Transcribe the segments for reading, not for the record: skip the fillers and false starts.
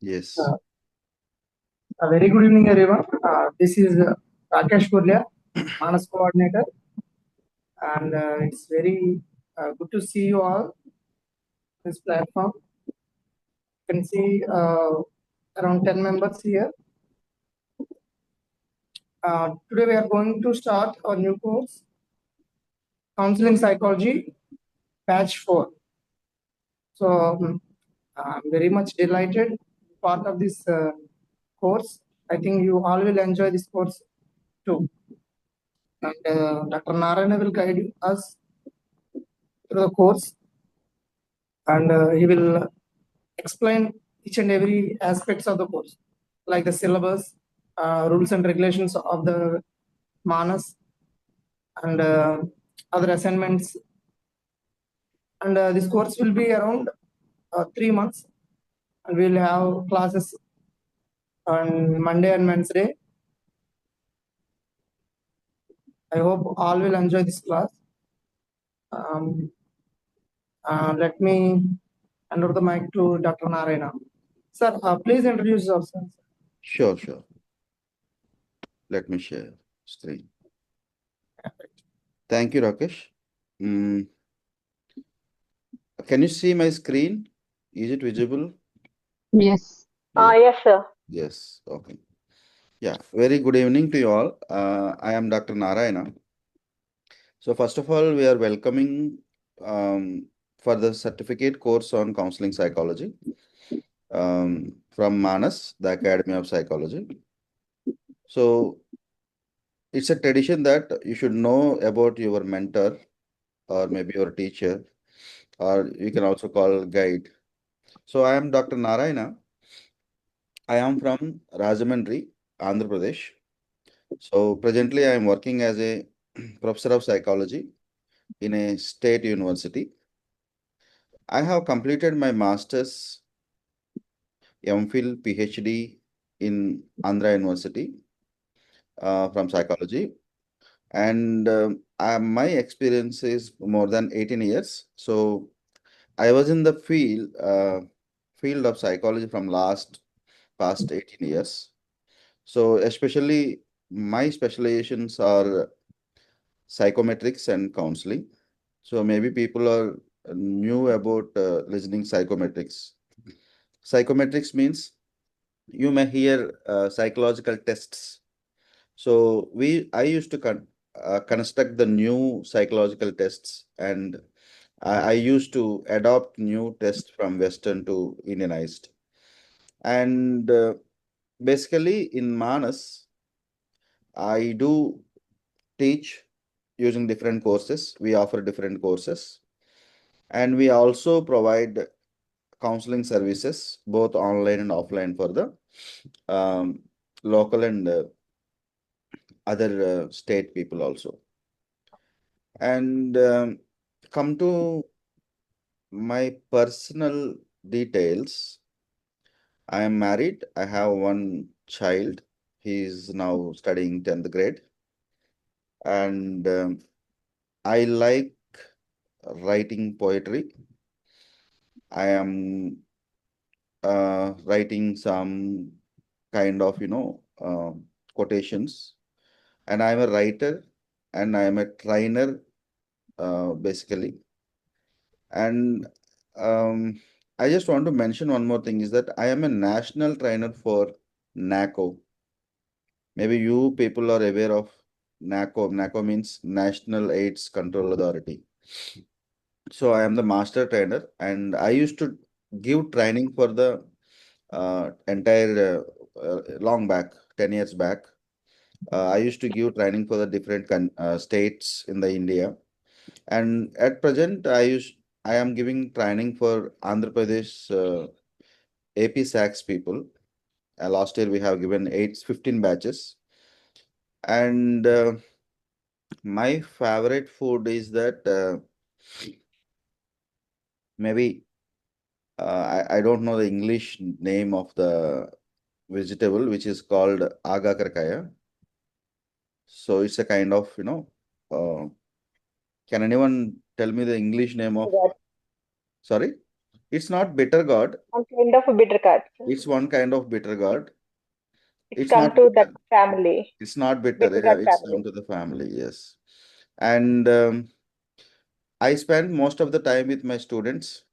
Yes. A very good evening, everyone. This is Rakesh Kurlia, Manas coordinator, and it's very good to see you all this platform. You can see around 10 members here. Today we are going to start our new course, Counseling Psychology, Batch 4. So I'm very much delighted part of this course. I think you all will enjoy this course too. And Dr. Narayana will guide us through the course, and he will explain each and every aspects of the course, like the syllabus, rules and regulations of the Manas, and other assignments. And this course will be around 3 months, and we'll have classes on Monday and Wednesday. I hope all will enjoy this class. Let me hand over the mic to Dr. Narayana. Sir, please introduce yourself. Sure. Let me share screen. Thank you, Rakesh. Can you see my screen? Is it visible? Yes. Yes, sir. Yes. Okay. Yeah. Very good evening to you all. I am Dr. Narayana. So first of all, we are welcoming for the certificate course on counseling psychology from Manas, the Academy of Psychology. So it's a tradition that you should know about your mentor or maybe your teacher, or you can also call guide. So I am Dr. Narayana. I am from Rajahmundry, Andhra Pradesh. So presently I am working as a professor of psychology in a state university. I have completed my master's, MPhil, PhD in Andhra University from psychology. And my experience is more than 18 years. So I was in the field of psychology from past 18 years. So especially my specializations are psychometrics and counseling. So maybe people are new about listening psychometrics. Psychometrics means you may hear psychological tests. So I used to construct the new psychological tests, and I used to adopt new tests from Western to Indianized. And basically in Manas, I do teach using different courses. We offer different courses, and we also provide counseling services, both online and offline, for the um, local and other state people also. And come to my personal details. I am married. I have one child. He is now studying 10th grade. And I like writing poetry. I am writing some kind of, quotations. And I'm a writer and I'm a trainer, basically. And I just want to mention one more thing is that I am a national trainer for NACO. Maybe you people are aware of NACO. NACO means National AIDS Control Authority. So I am the master trainer, and I used to give training for the entire long back, 10 years back. I used to give training for the different states in the India. And at present, I am giving training for Andhra Pradesh AP SACS people. Last year we have given 15 batches. And my favorite food is that maybe I don't know the English name of the vegetable, which is called agakarkaya. So it's a kind of, can anyone tell me the English name of? Sorry? It's not bitter gourd. One kind of a bitter gourd. It's one kind of bitter gourd. It's It's come not to that bitter. family, It's not bitter. bitter Yeah, gourd it's come family. to the family. Yes. And I spend most of the time with my students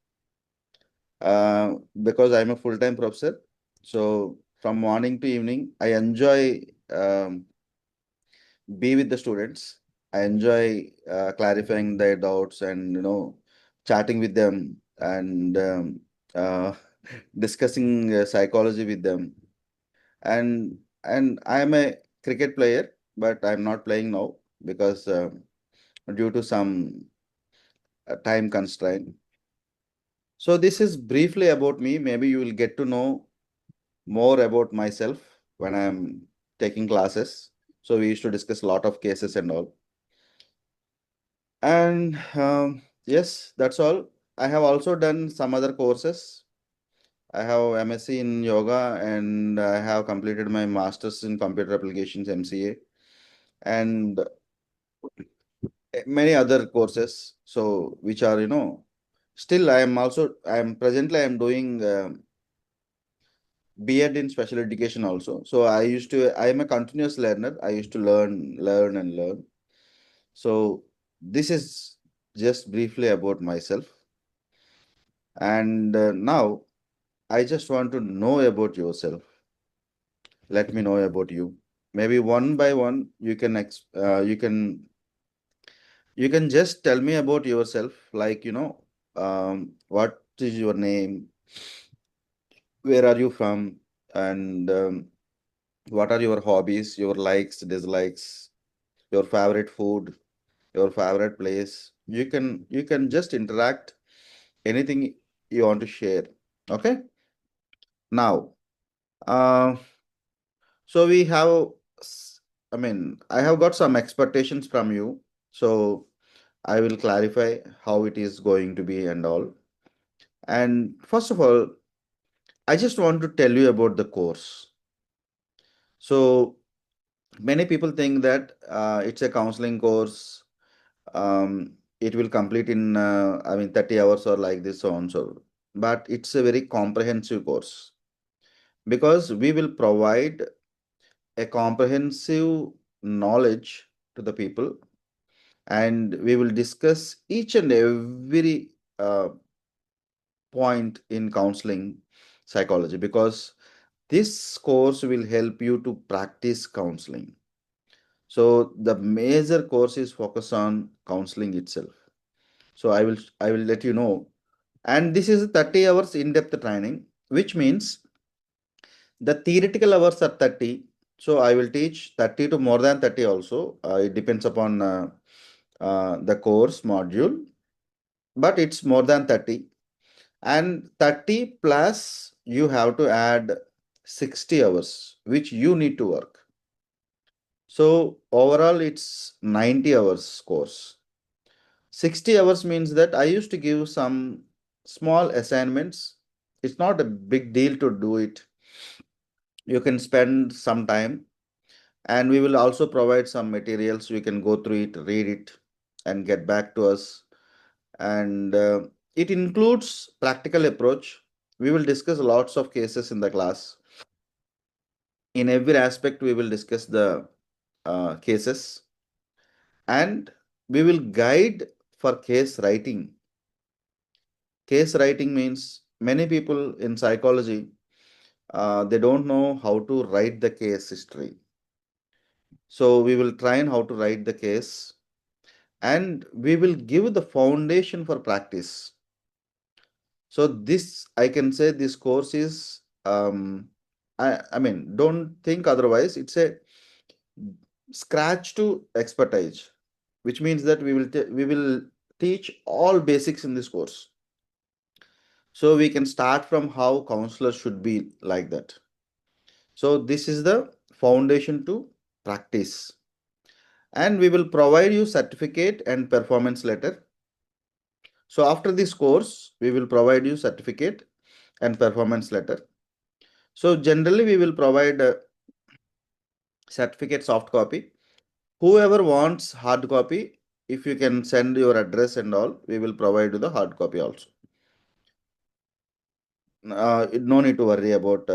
because I'm a full-time professor. So from morning to evening, I enjoy be with the students. I enjoy clarifying their doubts and chatting with them and uh, discussing psychology with them. And I'm a cricket player, but I'm not playing now because due to some time constraint. So this is briefly about me. Maybe you will get to know more about myself when I'm taking classes. So we used to discuss a lot of cases and all. And yes, that's all. I have also done some other courses. I have MSc in yoga and I have completed my master's in computer applications MCA and many other courses. So which are, still I am presently I am doing B.Ed in special education also. So I am a continuous learner. I used to learn and learn. So this is just briefly about myself. And now I just want to know about yourself. Let me know about you. Maybe one by one, you can just tell me about yourself. Like what is your name? Where are you from? And what are your hobbies? Your likes, dislikes, your favorite food, your favorite place. You can just interact anything you want to share. Okay. Now, uh, so we have, I mean, I have got some expectations from you. So I will clarify how it is going to be and all. And first of all, I just want to tell you about the course. So many people think that it's a counseling course. It will complete in, 30 hours or like this, so on. So, but it's a very comprehensive course because we will provide a comprehensive knowledge to the people and we will discuss each and every point in counseling psychology because this course will help you to practice counseling. So the major course is focused on counseling itself. So I will let you know. And this is 30 hours in-depth training, which means the theoretical hours are 30. So I will teach 30 to more than 30 also. It depends upon the course module, but it's more than 30. And 30 plus you have to add 60 hours, which you need to work. So overall, it's 90 hours course. 60 hours means that I used to give some small assignments. It's not a big deal to do it. You can spend some time and we will also provide some materials. You can go through it, read it, and get back to us. And it includes practical approach. We will discuss lots of cases in the class. In every aspect, we will discuss the cases and we will guide for case writing. Case writing means many people in psychology they don't know how to write the case history. So we will train how to write the case and we will give the foundation for practice. So this I can say this course is I mean don't think otherwise. It's a scratch to expertise, which means that we will teach all basics in this course. So we can start from how counselors should be like that. So this is the foundation to practice. And we will provide you certificate and performance letter. So after this course, we will provide you certificate and performance letter. So generally we will provide a certificate soft copy. Whoever wants hard copy, if you can send your address and all, we will provide you the hard copy also. no need to worry about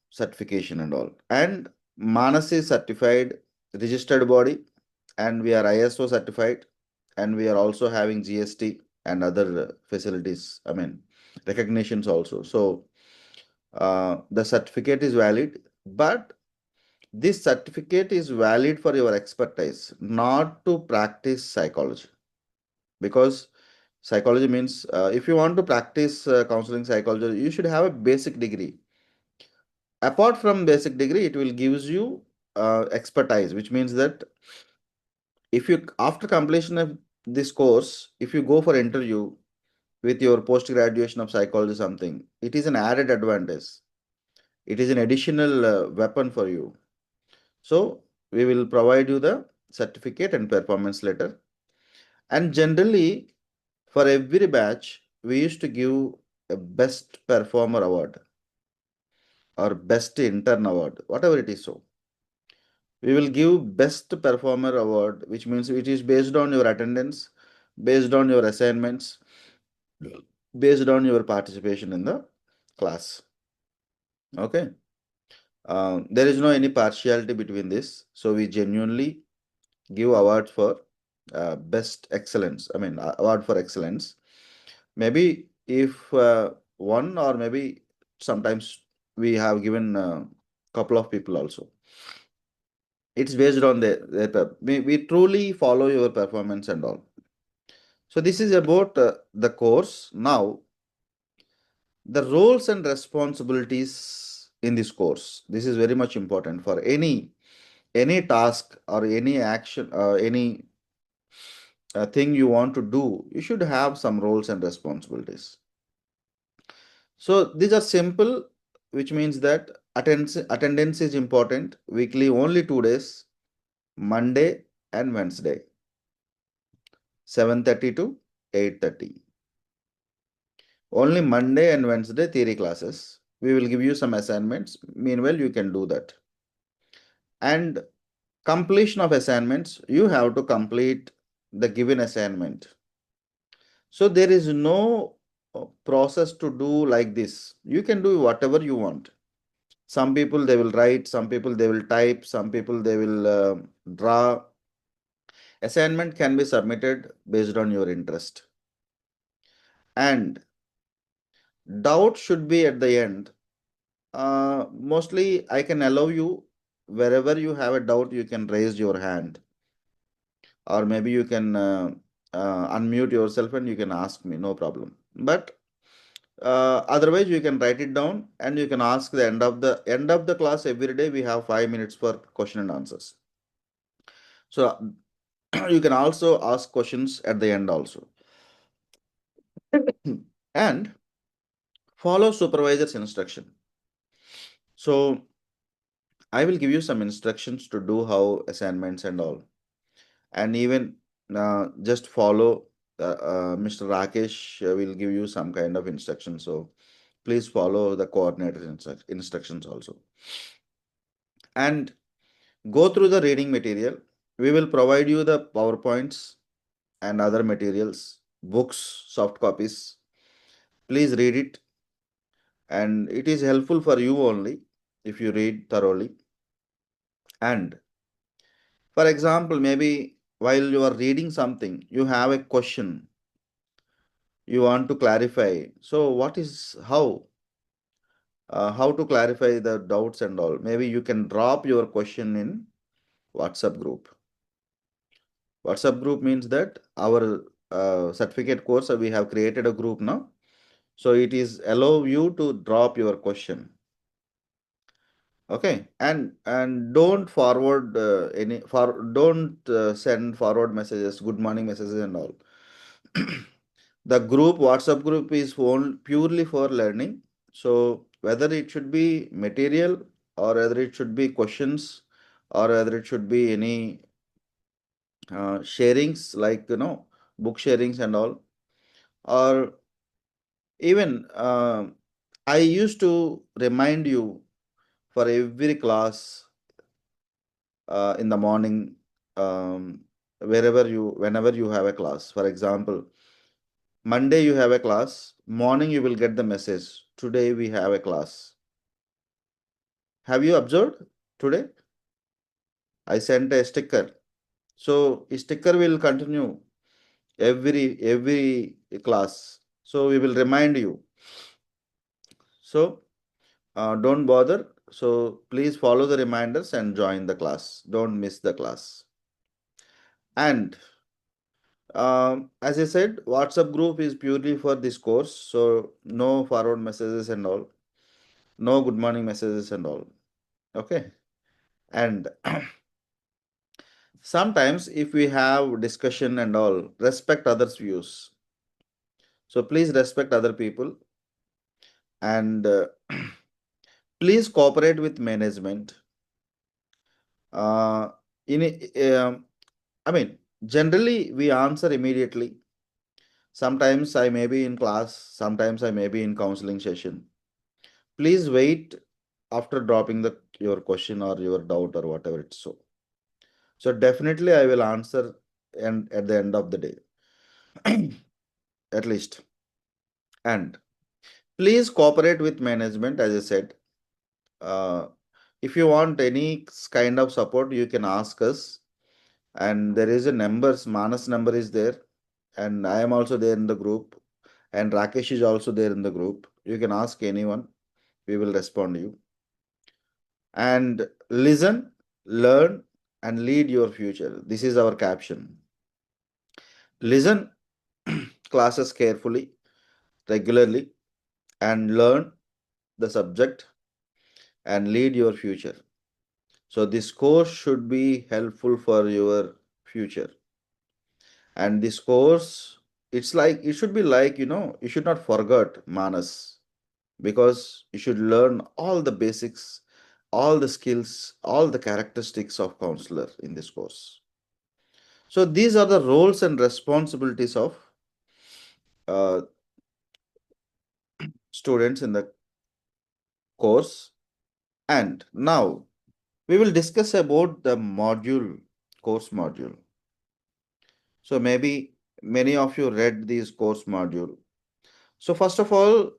certification and all. And Manas is certified, registered body, and we are ISO certified, and we are also having GST and other facilities, I mean, recognitions also. So the certificate is valid, but this certificate is valid for your expertise, not to practice psychology. Because psychology means if you want to practice counseling psychology, you should have a basic degree. Apart from basic degree, it will gives you expertise, which means that if you after completion of this course, if you go for interview with your post graduation of psychology something, it is an added advantage. It is an additional weapon for you. So we will provide you the certificate and performance letter. And generally, for every batch, we used to give a best performer award or best intern award, whatever it is. So we will give best performer award, which means it is based on your attendance, based on your assignments, based on your participation in the class. Okay. There is no any partiality between this. So we genuinely give award for best excellence. I mean, award for excellence. Maybe if one or maybe sometimes we have given a couple of people also. It's based on we truly follow your performance and all. So this is about the course. Now, the roles and responsibilities in this course. This is very much important for any task or any action, any thing you want to do. You should have some roles and responsibilities. So these are simple, which means that attendance is important. Weekly only 2 days, Monday and Wednesday, 7:30 to 8:30. Only Monday and Wednesday theory classes. We will give you some assignments. Meanwhile, you can do that. And completion of assignments, you have to complete the given assignment. So there is no process to do like this. You can do whatever you want. Some people they will write, some people they will type, some people they will draw. Assignment can be submitted based on your interest. And doubt should be at the end. Mostly I can allow you wherever you have a doubt, you can raise your hand, or maybe you can unmute yourself and you can ask me, no problem. But otherwise, you can write it down and you can ask the end of the class every day. We have 5 minutes for question and answers. So you can also ask questions at the end also. And follow supervisor's instruction. So I will give you some instructions to do how assignments and all. And even just follow Mr. Rakesh will give you some kind of instruction. So please follow the coordinator's instructions also. And go through the reading material. We will provide you the PowerPoints and other materials, books, soft copies. Please read it. And it is helpful for you only if you read thoroughly. And for example, maybe while you are reading something, you have a question you want to clarify. So how to clarify the doubts and all. Maybe you can drop your question in WhatsApp group. WhatsApp group means that our certificate course, we have created a group now. So it is allow you to drop your question. Okay, and don't forward don't send forward messages, good morning messages and all. The group WhatsApp group is purely for learning. So whether it should be material or whether it should be questions or whether it should be any sharings like book sharings and all, or even I used to remind you for every class in the morning, whenever you have a class. For example, Monday you have a class, morning you will get the message today we have a class. Have you observed today? I sent a sticker. So sticker will continue every class. So we will remind you. So don't bother. So please follow the reminders and join the class. Don't miss the class. And as I said, WhatsApp group is purely for this course. So no forward messages and all. No good morning messages and all. Okay. And sometimes if we have discussion and all, respect others' views. So please respect other people and please cooperate with management. Uh, in I mean, generally we answer immediately. Sometimes I may be in class, sometimes I may be in counseling session. Please wait after dropping your question or your doubt or whatever it's so. So definitely I will answer and at the end of the day, at least. And please cooperate with management, as I said. Uh, if you want any kind of support, you can ask us. And there is a numbers, Manas number is there, and I am also there in the group, and Rakesh is also there in the group. You can ask anyone, we will respond to you. And listen, learn, and lead your future. This is our caption. Listen classes carefully, regularly, and learn the subject and lead your future. So this course should be helpful for your future. And this course, it's like it should be like, you should not forget Manas because you should learn all the basics, all the skills, all the characteristics of counselor in this course. So these are the roles and responsibilities of uh, students in the course. And now we will discuss about the course module. So maybe many of you read this course module. So first of all,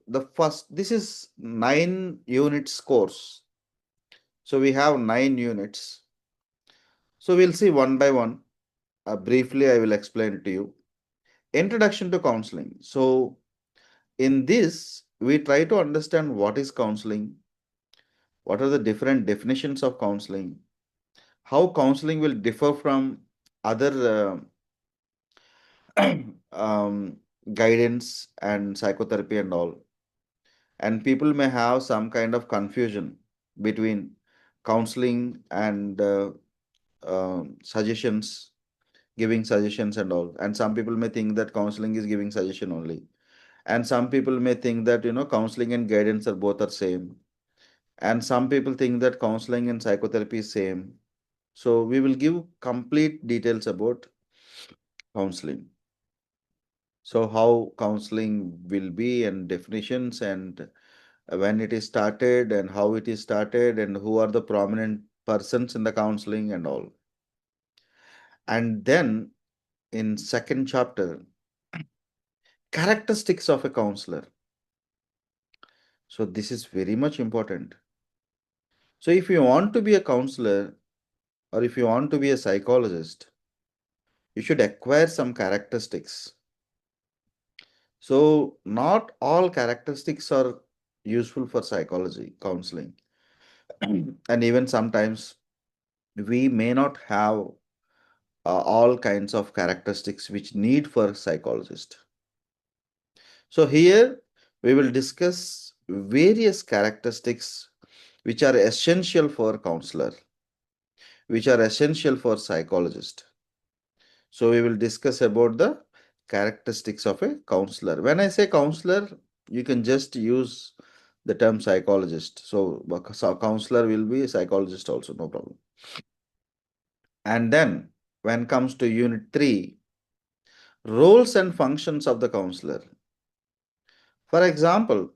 this is 9 units course. So we have 9 units. So we'll see one by one. Briefly, I will explain it to you. Introduction to counseling. So in this, we try to understand what is counseling, what are the different definitions of counseling, how counseling will differ from other guidance and psychotherapy and all. And people may have some kind of confusion between counseling and suggestions, giving suggestions and all. And some people may think that counseling is giving suggestion only. And some people may think that, counseling and guidance are both are same. And some people think that counseling and psychotherapy is same. So we will give complete details about counseling. So how counseling will be and definitions and when it is started and how it is started and who are the prominent persons in the counseling and all. And then in second chapter, characteristics of a counselor. So this is very much important. So if you want to be a counselor or if you want to be a psychologist, you should acquire some characteristics. So not all characteristics are useful for psychology counseling. And even sometimes we may not have all kinds of characteristics which need for psychologist. So here we will discuss various characteristics which are essential for counselor, which are essential for psychologist. So we will discuss about the characteristics of a counselor. When I say counselor, you can just use the term psychologist. So counselor will be a psychologist also, no problem. And then when comes to unit 3, roles and functions of the counselor. For example,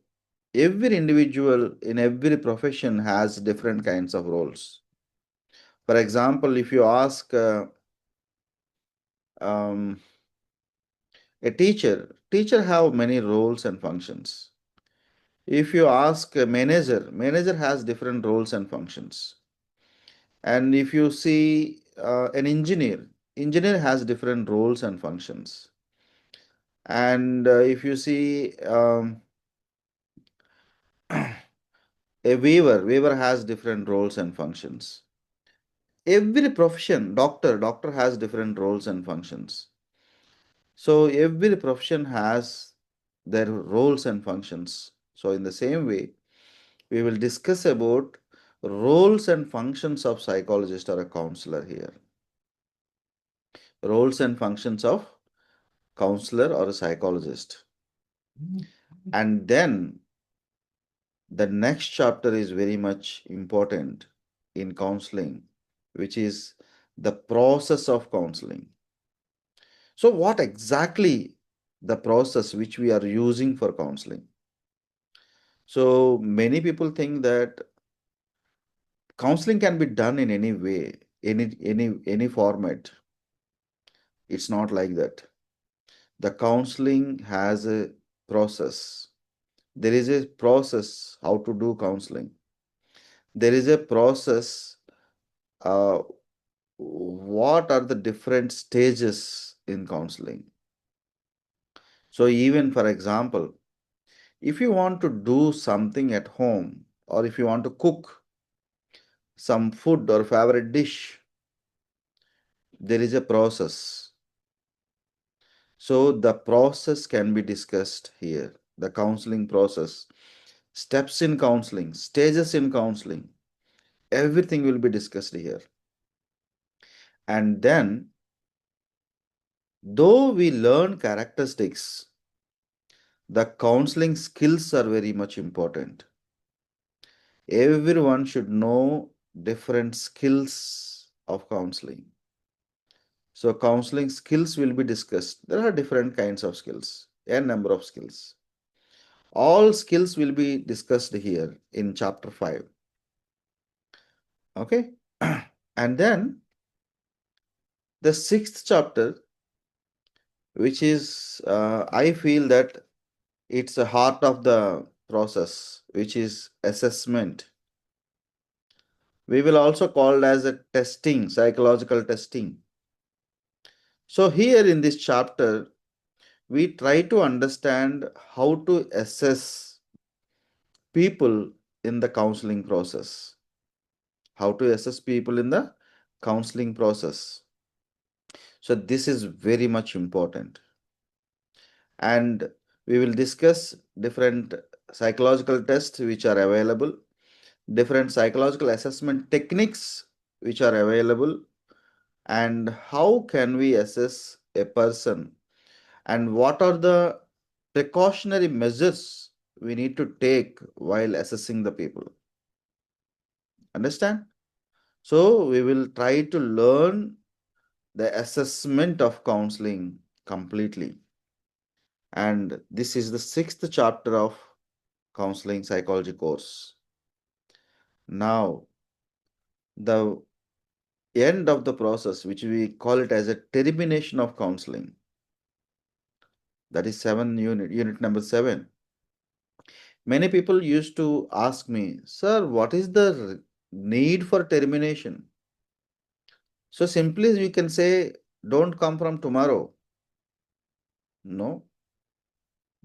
every individual in every profession has different kinds of roles. For example, if you ask um, a teacher have many roles and functions. If you ask a manager has different roles and functions. And if you see an engineer has different roles and functions. And if you see a weaver has different roles and functions. Every profession, doctor has different roles and functions. So every profession has their roles and functions. So in the same way, we will discuss about roles and functions of psychologist or a counselor here. Roles and functions of counselor or a psychologist. And then the next chapter is very much important in counseling, which is the process of counseling. So what exactly the process which we are using for counseling? So many people think that counseling can be done in any way, any format. It's not like that. The counseling has a process. There is a process how to do counseling. There is a process. What are the different stages in counseling? So even for example, if you want to do something at home or if you want to cook some food or favorite dish, there is a process. So the process can be discussed here. The counseling process, steps in counseling, stages in counseling, everything will be discussed here. And then, though we learn characteristics, the counseling skills are very much important. Everyone should know different skills of counseling. So counseling skills will be discussed. There are different kinds of skills, a number of skills. All skills will be discussed here in chapter 5. Okay. And then the 6th chapter, which is, I feel that it's the heart of the process, which is assessment. We will also call it as a testing, psychological testing. So here in this chapter, we try to understand how to assess people in the counseling process. How to assess people in the counseling process. So this is very much important. And we will discuss different psychological tests which are available, different psychological assessment techniques which are available, and how can we assess a person, and what are the precautionary measures we need to take while assessing the people. Understand? So we will try to learn the assessment of counseling completely. And this is the 6th chapter of counseling psychology course. Now, the end of the process, which we call it as a termination of counseling, that is unit number 7. Many people used to ask me, sir, what is the need for termination? So simply we can say, don't come from tomorrow. No,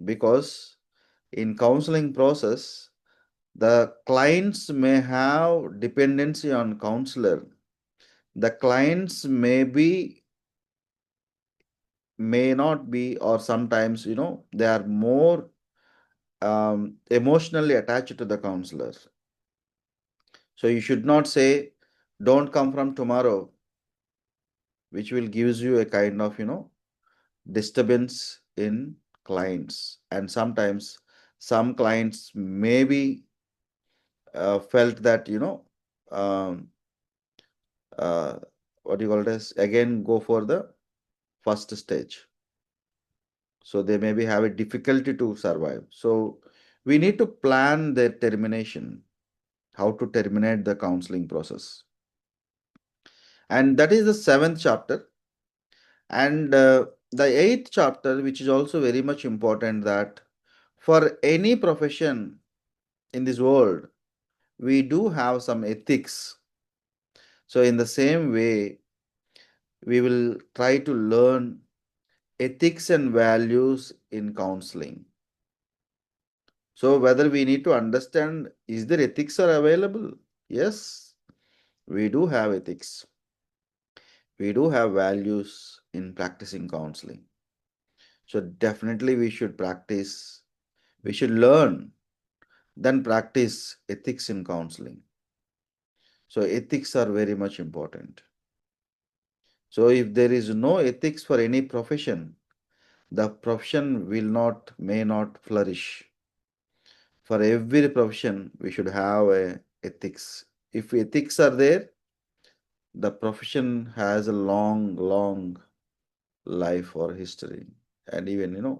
because in counseling process, the clients may have dependency on counselor. The clients may not be, or sometimes, they are more emotionally attached to the counselor. So you should not say, don't come from tomorrow, which will gives you a kind of, disturbance in clients. And sometimes some clients maybe felt that, um, uh, what you call it as, again, go for the first stage. So they maybe have a difficulty to survive. So we need to plan their termination, how to terminate the counseling process. And that is the 7th chapter. And the 8th chapter, which is also very much important, that for any profession, in this world, we do have some ethics. So, in the same way, we will try to learn ethics and values in counseling. So, whether we need to understand is there ethics are available? Yes, we do have ethics. We do have values in practicing counseling. So, definitely we should practice, we should learn, then practice ethics in counseling. So, ethics are very much important. So, if there is no ethics for any profession, the profession may not flourish. For every profession, we should have a ethics. If ethics are there, the profession has a long life or history, and even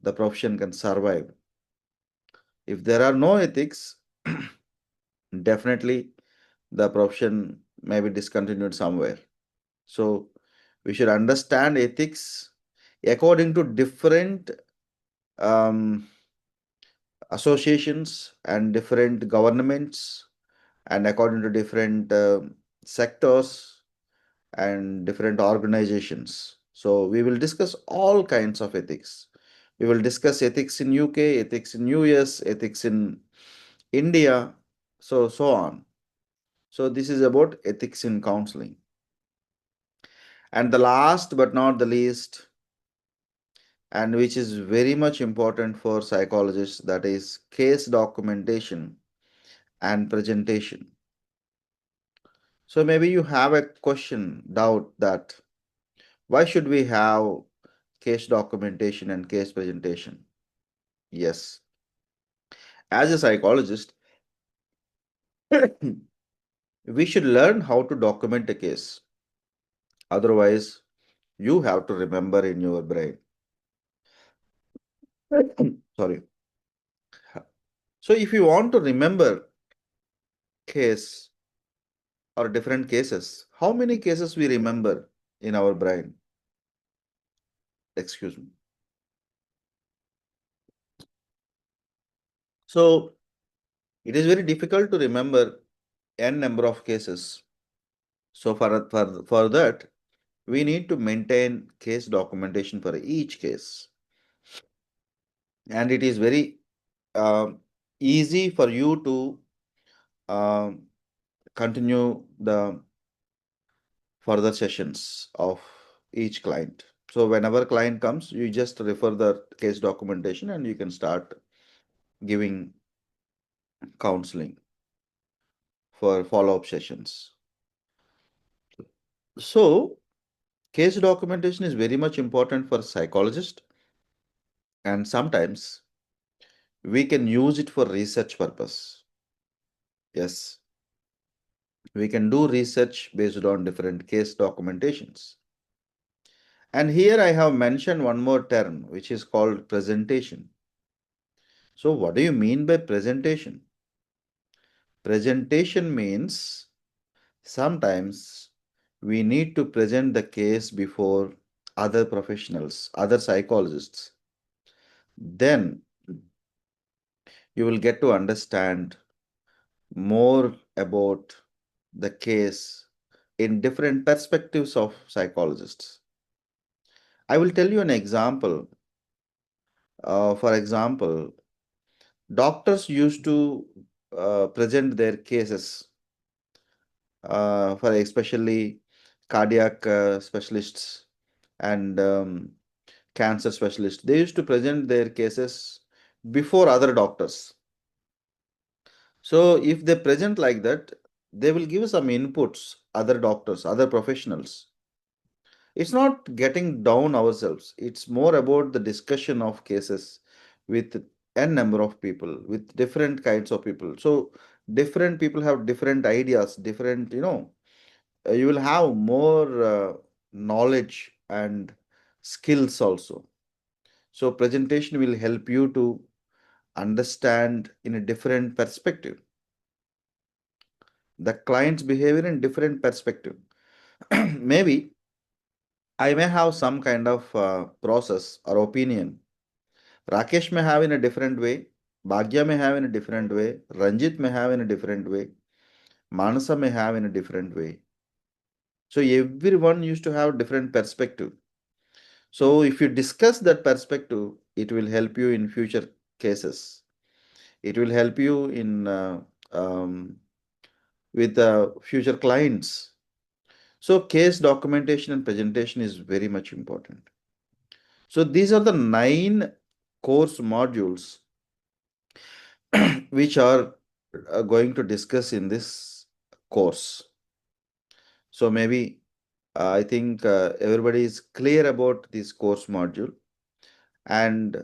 the profession can survive. If there are no ethics, definitely the profession may be discontinued somewhere. So we should understand ethics according to different um, associations and different governments, and according to different sectors and different organizations. So we will discuss all kinds of ethics. We will discuss ethics in UK, ethics in US, ethics in India, so on. So this is about ethics in counseling. And the last but not the least, and which is very much important for psychologists, that is case documentation and presentation. So maybe you have a question, doubt that why should we have case documentation and case presentation? Yes, as a psychologist, we should learn how to document a case. Otherwise, you have to remember in your brain. Sorry. So if you want to remember case or different cases, how many cases we remember in our brain? Excuse me. So it is very difficult to remember n number of cases. So for that, we need to maintain case documentation for each case. And it is very easy for you to continue the further sessions of each client. So whenever client comes, you just refer the case documentation and you can start giving counseling for follow-up sessions. So case documentation is very much important for psychologists, and sometimes we can use it for research purpose. Yes, we can do research based on different case documentations. And here I have mentioned one more term, which is called presentation. So what do you mean by presentation? Presentation means sometimes we need to present the case before other professionals, other psychologists. Then you will get to understand more about the case in different perspectives of psychologists. I will tell you an example. For example, doctors used to present their cases for especially cardiac specialists and cancer specialists. They used to present their cases before other doctors. So if they present like that, they will give some inputs, other doctors, other professionals. It's not getting down ourselves. It's more about the discussion of cases with n number of people, with different kinds of people. So different people have different ideas, different, you will have more knowledge and skills also. So presentation will help you to understand in a different perspective the client's behavior in different perspective. Maybe I may have some kind of process or opinion. Rakesh may have in a different way. Bhagya may have in a different way, Ranjit may have in a different way, Manasa may have in a different way. So everyone used to have different perspective. So if you discuss that perspective, it will help you in future cases. It will help you in with future clients. So case documentation and presentation is very much important. So these are the 9 course modules which are going to discuss in this course. So maybe I think everybody is clear about this course module, and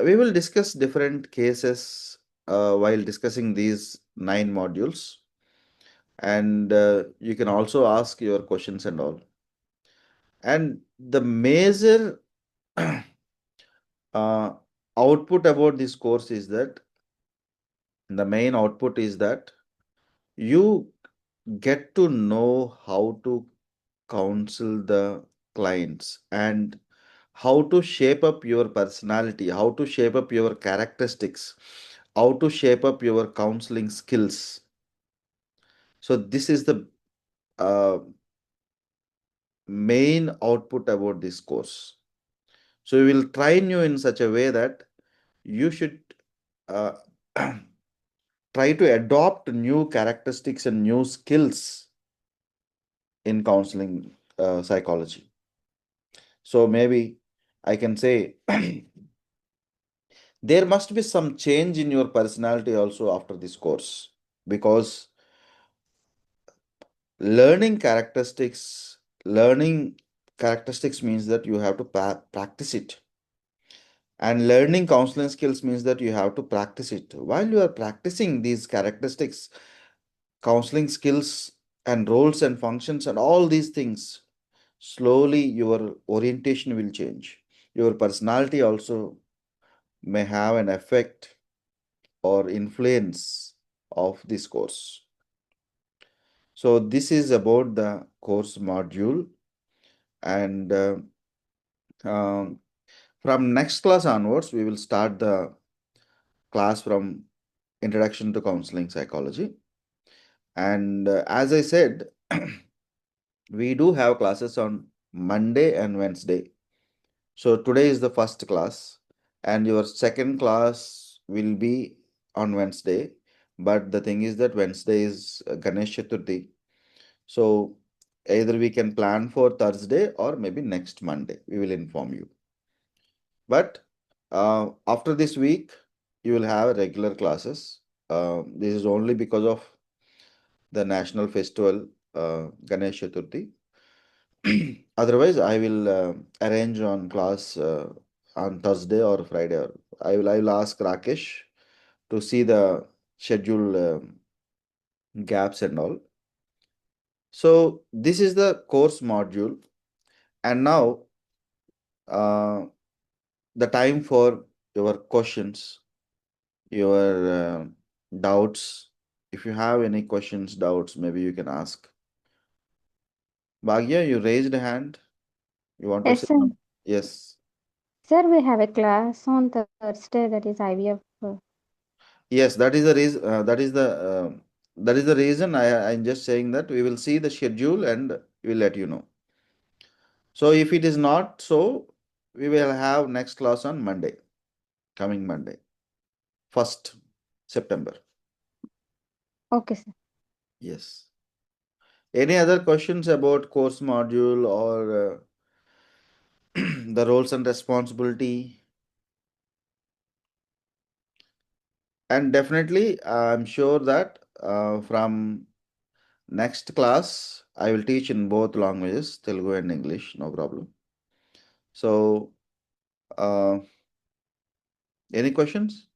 we will discuss different cases while discussing these 9 modules, and you can also ask your questions and all. And the major output about this course is that the main output is that you get to know how to counsel the clients and how to shape up your personality, how to shape up your characteristics, how to shape up your counseling skills. So this is the main output about this course. So we will train you in such a way that you should uh, try to adopt new characteristics and new skills in counseling psychology. So maybe I can say there must be some change in your personality also after this course, because learning characteristics means that you have to practice it, and learning counseling skills means that you have to practice it. While you are practicing these characteristics, counseling skills and roles and functions and all these things, slowly your orientation will change. Your personality also may have an effect or influence of this course. So this is about the course module, and from next class onwards, we will start the class from Introduction to Counseling Psychology. And as I said, we do have classes on Monday and Wednesday. So today is the first class, and your second class will be on Wednesday. But the thing is that Wednesday is Ganesh Chaturthi. So either we can plan for Thursday or maybe next Monday. We will inform you. But after this week, you will have regular classes. This is only because of the national festival, Ganesh Chaturthi. Otherwise, I will arrange on class on Thursday or Friday. I will ask Rakesh to see the schedule gaps and all. So this is the course module, and now the time for your questions, your doubts. If you have any questions, doubts, maybe you can ask. Bhagya, you raised a hand. You want to Yes, say sir. something? Yes. Sir, we have a class on Thursday, that is IVF. Yes, that is the reason. That is the reason I'm just saying that we will see the schedule and we'll let you know. So if it is not so, we will have next class on Monday, coming Monday, 1st September. Okay, sir. Yes. Any other questions about course module or the roles and responsibility? And definitely, I'm sure that from next class, I will teach in both languages, Telugu and English, no problem. So, any questions?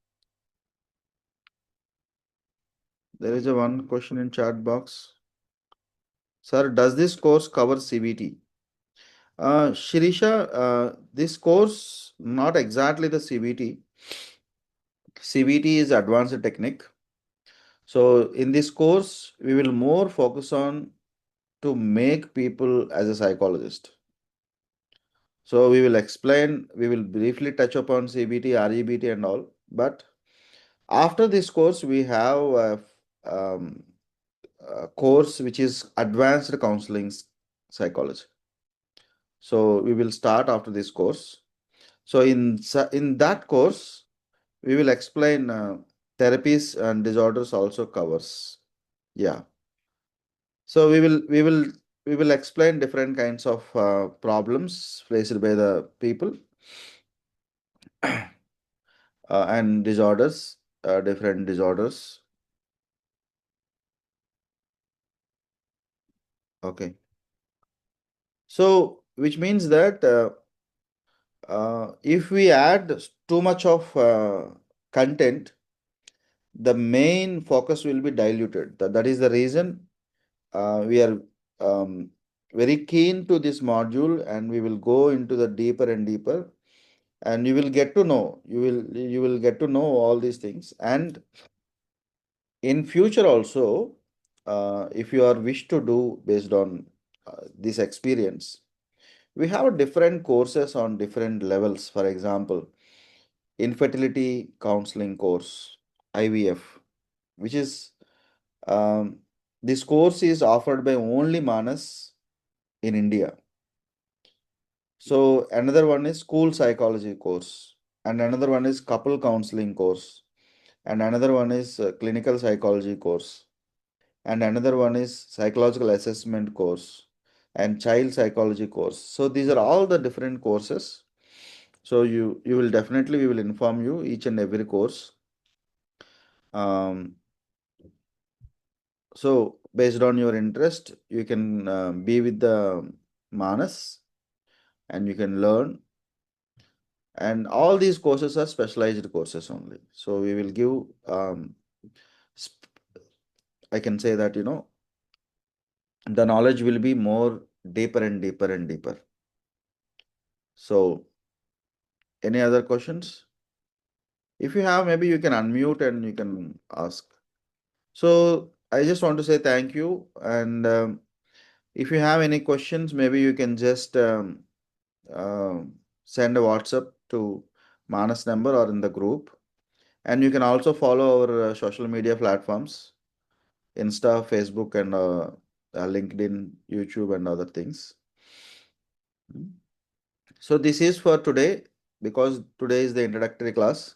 There is a one question in chat box. Sir, does this course cover CBT? Shirisha, this course, not exactly the CBT. CBT is advanced technique. So in this course, we will more focus on to make people as a psychologist. So we will explain, we will briefly touch upon CBT, REBT and all, but After this course, we have a course which is Advanced Counseling Psychology. So we will start after this course. So in that course, we will explain therapies and disorders also covers. Yeah. So we will explain different kinds of problems faced by the people and disorders, different disorders. Okay. So which means that if we add too much of content, the main focus will be diluted. That is the reason we are very keen to this module, and we will go into the deeper and deeper, and you will get to know, you will get to know all these things. And in future also, if you are wish to do based on this experience, we have different courses on different levels. For example, infertility counseling course, IVF, which is this course is offered by only Manas in India. So another one is school psychology course, and another one is couple counseling course, and another one is clinical psychology course, and another one is psychological assessment course, and child psychology course. So these are all the different courses. So you will definitely, we will inform you each and every course. So based on your interest, you can be with the Manas, and you can learn. And all these courses are specialized courses only. So we will give, I can say that, the knowledge will be more deeper and deeper and deeper. So any other questions? If you have, maybe you can unmute and you can ask. So I just want to say thank you. And if you have any questions, maybe you can just send a WhatsApp to Manas number or in the group. And you can also follow our social media platforms, Insta, Facebook, and LinkedIn, YouTube, and other things. So this is for today, because today is the introductory class.